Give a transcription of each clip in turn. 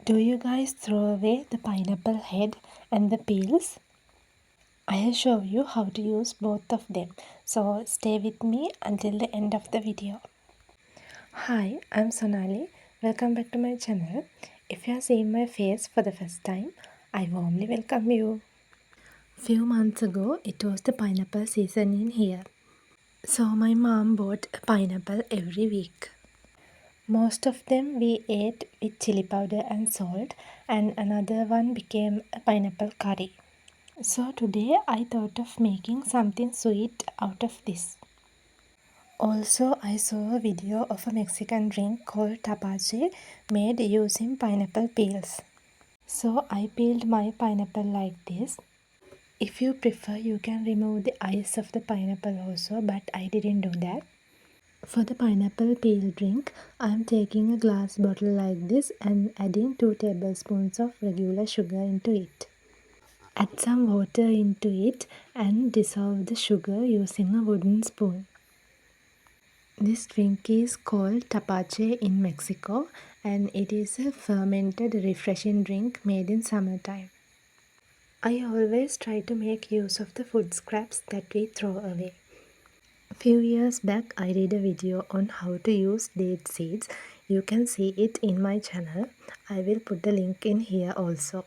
Do you guys throw away the pineapple head and the peels? I'll show you how to use both of them, so stay with me until the end of the video. Hi, I'm Sonali. Welcome back to my channel. If you are seeing my face for the first time, I warmly welcome you. Few months ago, it was the pineapple season in here. So my mom bought a pineapple every week. Most of them we ate with chili powder and salt, and another one became a pineapple curry. So today I thought of making something sweet out of this. Also, I saw a video of a Mexican drink called Tepache made using pineapple peels. So I peeled my pineapple like this. If you prefer, you can remove the eyes of the pineapple also, but I didn't do that. For the pineapple peel drink, I am taking a glass bottle like this and adding 2 tablespoons of regular sugar into it. Add some water into it and dissolve the sugar using a wooden spoon. This drink is called Tepache in Mexico, and it is a fermented refreshing drink made in summertime. I always try to make use of the food scraps that we throw away. A few years back, I did a video on how to use date seeds. You can see it in my channel. I will put the link in here also.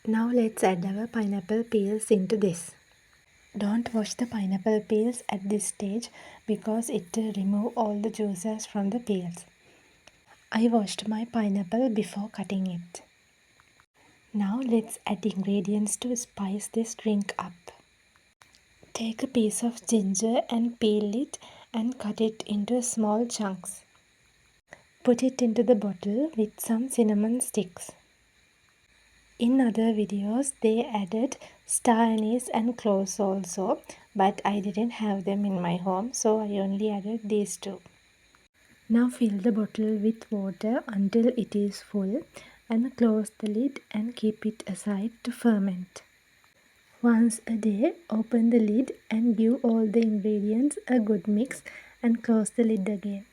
Now let's add our pineapple peels into this. Don't wash the pineapple peels at this stage because it will remove all the juices from the peels. I washed my pineapple before cutting it. Now let's add ingredients to spice this drink up. Take a piece of ginger and peel it and cut it into small chunks. Put it into the bottle with some cinnamon sticks. In other videos they added star anise and cloves also, but I didn't have them in my home, so I only added these two. Now fill the bottle with water until it is full and close the lid and keep it aside to ferment. Once a day, open the lid and give all the ingredients a good mix and close the lid again.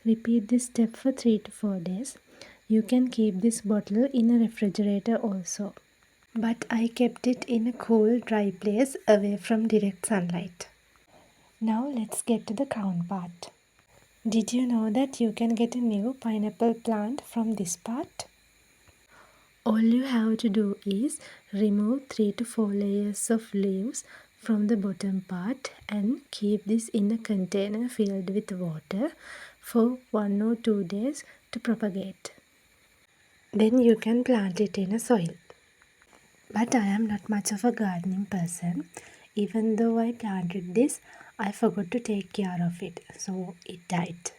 Repeat this step for 3 to 4 days. You can keep this bottle in a refrigerator also. But I kept it in a cool, dry place away from direct sunlight. Now let's get to the crown part. Did you know that you can get a new pineapple plant from this part? All you have to do is remove 3 to 4 layers of leaves from the bottom part and keep this in a container filled with water for 1 or 2 days to propagate. Then you can plant it in a soil. But I am not much of a gardening person. Even though I planted this, I forgot to take care of it, so it died.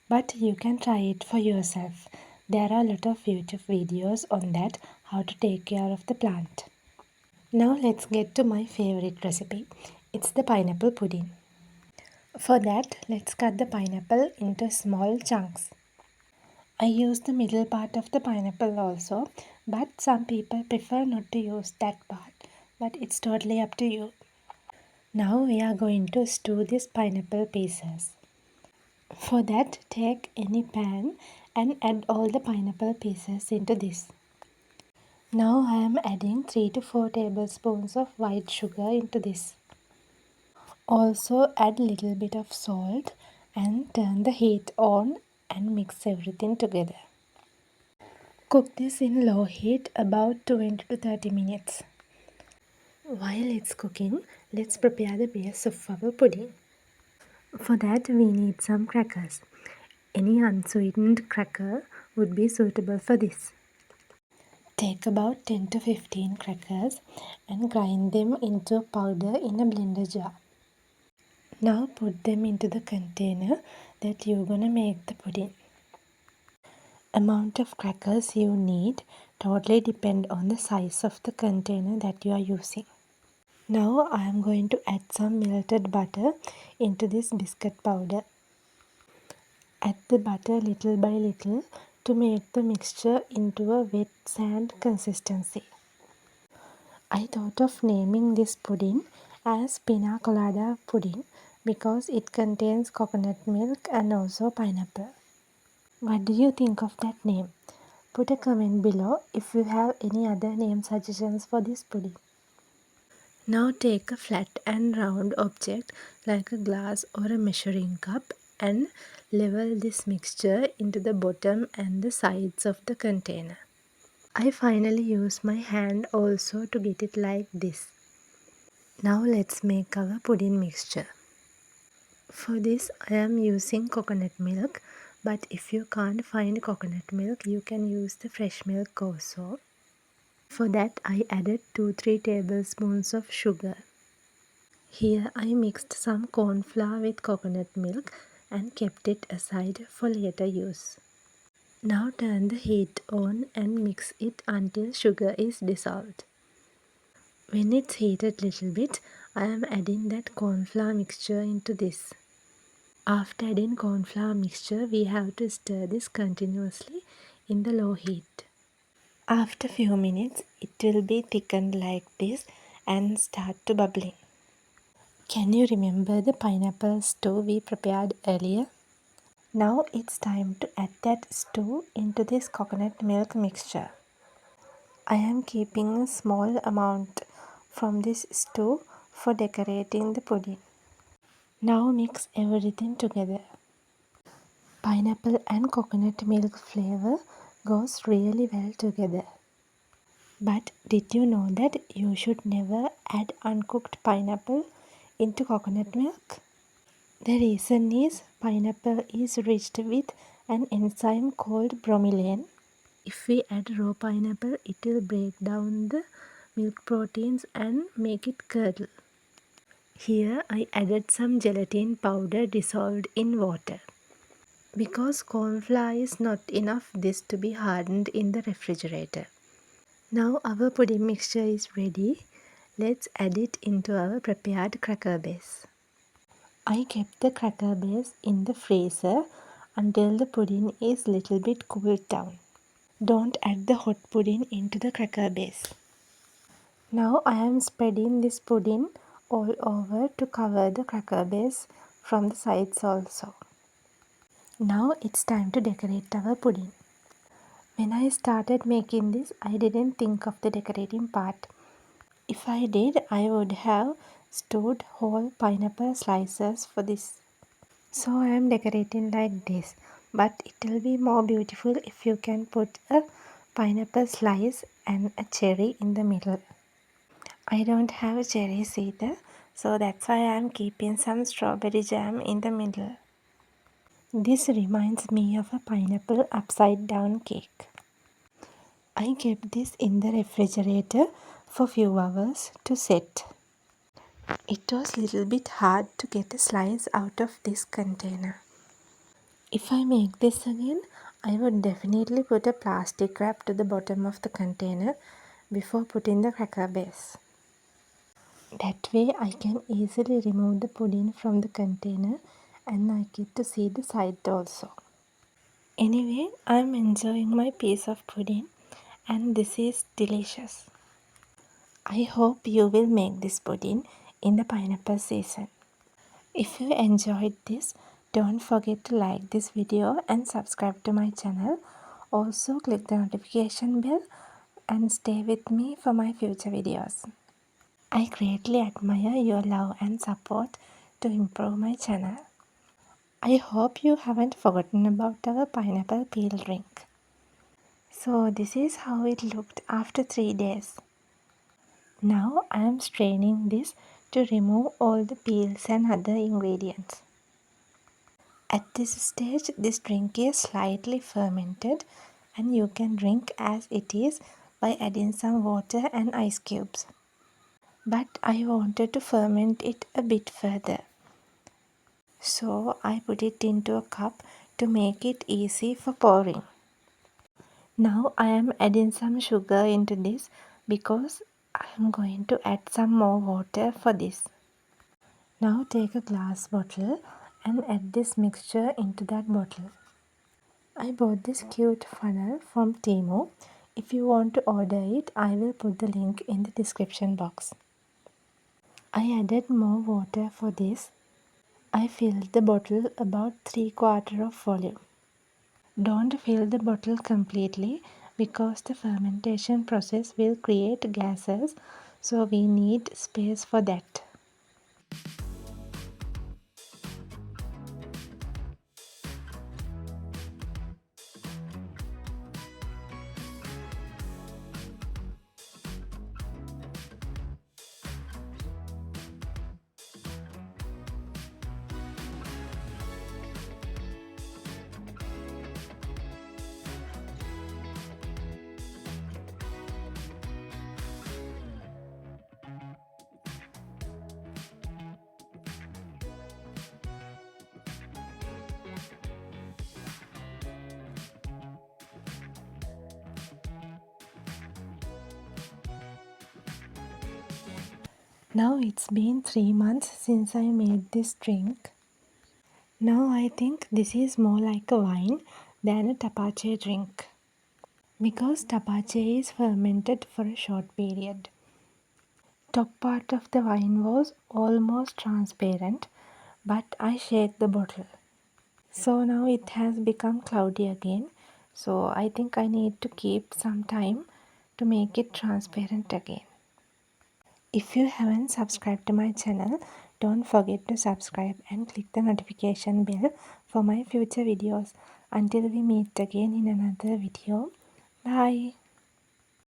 But you can try it for yourself. There are a lot of YouTube videos on that, how to take care of the plant. Now let's get to my favorite recipe. It's the pineapple pudding. For that, let's cut the pineapple into small chunks. I use the middle part of the pineapple also, but some people prefer not to use that part. But it's totally up to you. Now we are going to stew these pineapple pieces. For that, take any pan and add all the pineapple pieces into this. Now I am adding 3 to 4 tablespoons of white sugar into this. Also add little bit of salt and turn the heat on and mix everything together. Cook this in low heat about 20 to 30 minutes. While it's cooking, let's prepare the base of our pudding. For that we need some crackers. Any unsweetened cracker would be suitable for this. Take about 10 to 15 crackers and grind them into a powder in a blender jar. Now put them into the container that you're gonna make the pudding. Amount of crackers you need totally depend on the size of the container that you are using. Now I am going to add some melted butter into this biscuit powder. Add the butter little by little to make the mixture into a wet sand consistency. I thought of naming this pudding as pina colada pudding because it contains coconut milk and also pineapple. What do you think of that name? Put a comment below if you have any other name suggestions for this pudding. Now take a flat and round object like a glass or a measuring cup and level this mixture into the bottom and the sides of the container. I finally use my hand also to get it like this. Now let's make our pudding mixture. For this I am using coconut milk, but if you can't find coconut milk you can use the fresh milk also. For that I added 2-3 tablespoons of sugar. Here I mixed some corn flour with coconut milk and kept it aside for later use. Now turn the heat on and mix it until sugar is dissolved. When it's heated little bit, I am adding that corn flour mixture into this. After adding corn flour mixture, we have to stir this continuously in the low heat. After few minutes, it will be thickened like this and start to bubbling. Can you remember the pineapple stew we prepared earlier? Now it's time to add that stew into this coconut milk mixture. I am keeping a small amount from this stew for decorating the pudding. Now mix everything together. Pineapple and coconut milk flavor goes really well together. But did you know that you should never add uncooked pineapple into coconut milk? The reason is pineapple is rich with an enzyme called bromelain. If we add raw pineapple, it will break down the milk proteins and make it curdle. Here I added some gelatin powder dissolved in water. Because corn flour is not enough this to be hardened in the refrigerator. Now our pudding mixture is ready. Let's add it into our prepared cracker base. I kept the cracker base in the freezer until the pudding is little bit cooled down. Don't add the hot pudding into the cracker base. Now I am spreading this pudding all over to cover the cracker base from the sides also. Now it's time to decorate our pudding. When I started making this, I didn't think of the decorating part. If I did, I would have stored whole pineapple slices for this. So I am decorating like this. But it will be more beautiful if you can put a pineapple slice and a cherry in the middle. I don't have cherries either, so that's why I am keeping some strawberry jam in the middle. This reminds me of a pineapple upside down cake. I kept this in the refrigerator for few hours to set. It was little bit hard to get a slice out of this container. If I make this again, I would definitely put a plastic wrap to the bottom of the container before putting the cracker base. That way I can easily remove the pudding from the container and I get to see the side also. Anyway, I am enjoying my piece of pudding and this is delicious. I hope you will make this pudding in the pineapple season. If you enjoyed this, don't forget to like this video and subscribe to my channel. Also click the notification bell and stay with me for my future videos. I greatly admire your love and support to improve my channel. I hope you haven't forgotten about our pineapple peel drink. So this is how it looked after 3 days. Now I am straining this to remove all the peels and other ingredients. At this stage, this drink is slightly fermented and you can drink as it is by adding some water and ice cubes. But I wanted to ferment it a bit further. So I put it into a cup to make it easy for pouring. Now I am adding some sugar into this because I am going to add some more water for this. Now take a glass bottle and add this mixture into that bottle. I bought this cute funnel from Temu. If you want to order it, I will put the link in the description box. I added more water for this. I filled the bottle about 3/4 of volume. Don't fill the bottle completely because the fermentation process will create gases, so we need space for that. Now it's been 3 months since I made this drink. Now I think this is more like a wine than a tapache drink because tapache is fermented for a short period. Top part of the wine was almost transparent, but I shake the bottle. So now it has become cloudy again. So I think I need to keep some time to make it transparent again. If you haven't subscribed to my channel, don't forget to subscribe and click the notification bell for my future videos. Until we meet again in another video. Bye.